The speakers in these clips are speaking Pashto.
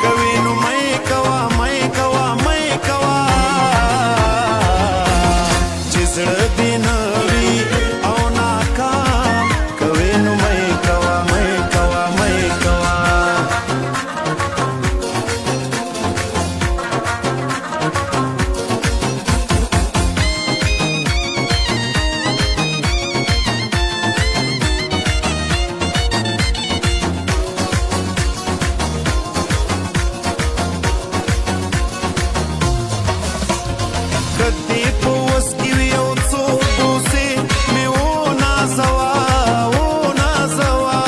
کوي نو مې کوا مې کوا مې کوا چې زړه دې نه وي او ناکام کوي نو مې کوا مې کوا مې کوا کدی په وس کې وي او څو بوسې مې ونازوا ونازوا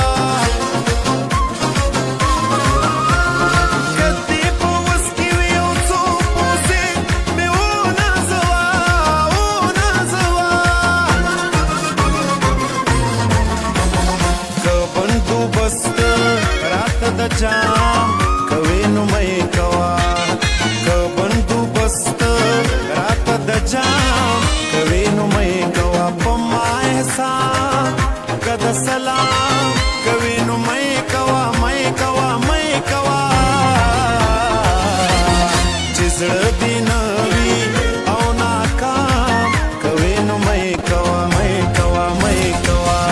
کدی په وس کې وي او څو بوسې مې ونازوا ونازوا که بندوبست راته د جام کوي نو مې کوا که بندوبست راته د جام کوي نو مې کوا په ما احسان که د سلام کوي نو مې کوا مې کوا مې کوا چې زړه دې نه وي او ناکام کوي نو مې کوا مې کوا مې کوا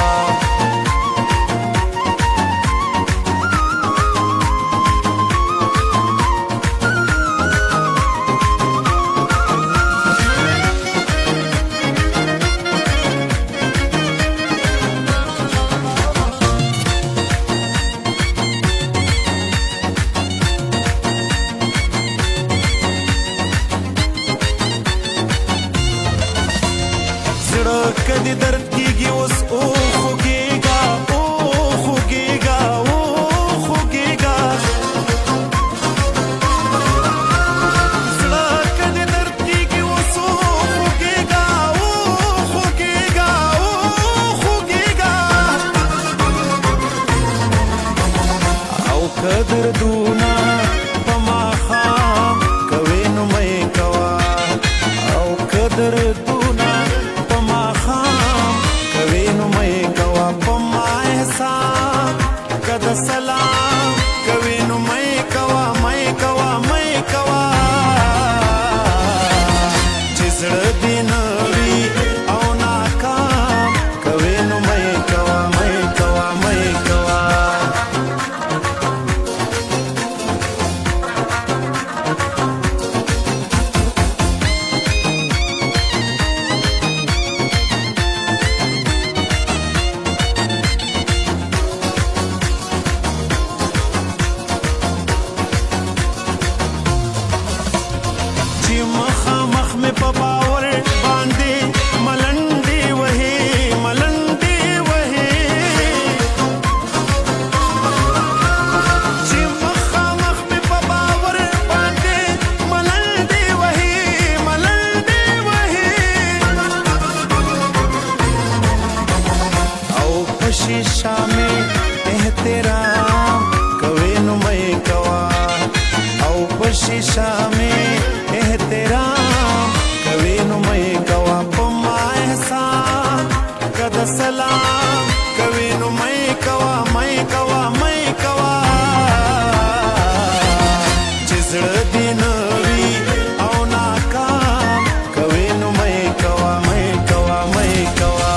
زړه کدی درد کیږي اوس او خوږیږه او خوږیږه او خوږیږه زړه کدی درد کیږي اوس او خوږیږه او خوږیږه او خوږیږه او قدر دونا په ماښام کوي نو مې کوا او قدر دونا په ماښام کوي نو مې کوا په ما احسان که د سلام کوي نو مې کوا مې کوا مې کوا چې زړه دې نه وي او ناکام کوي نو مې کوا مې کوا مې کوا چې مخامخ مې په باور باندې ملنډې وهي ملنډې وهي چې مخامخ مې په باور باندې ملنډې وهي ملنډې وهي او په شیشه مې احترام کوي نو مې کوا او په شیشه مې احترام کوي نو مې کوا په ما احسان که د سلام کوي نو مې کوا مې کوا مې کوا چې زړه دې نه وي او ناکام کوي نو مې کوا مې کوا مې کوا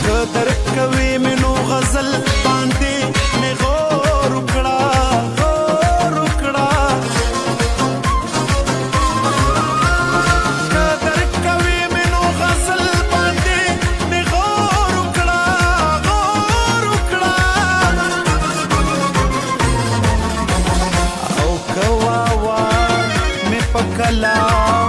قدر کوي مې نو غزل باندې مې غور وکړه غور وکړه قدر کوي مې نو غزل باندې مې غور وکړه غور وکړه او کوا وا مې په کلام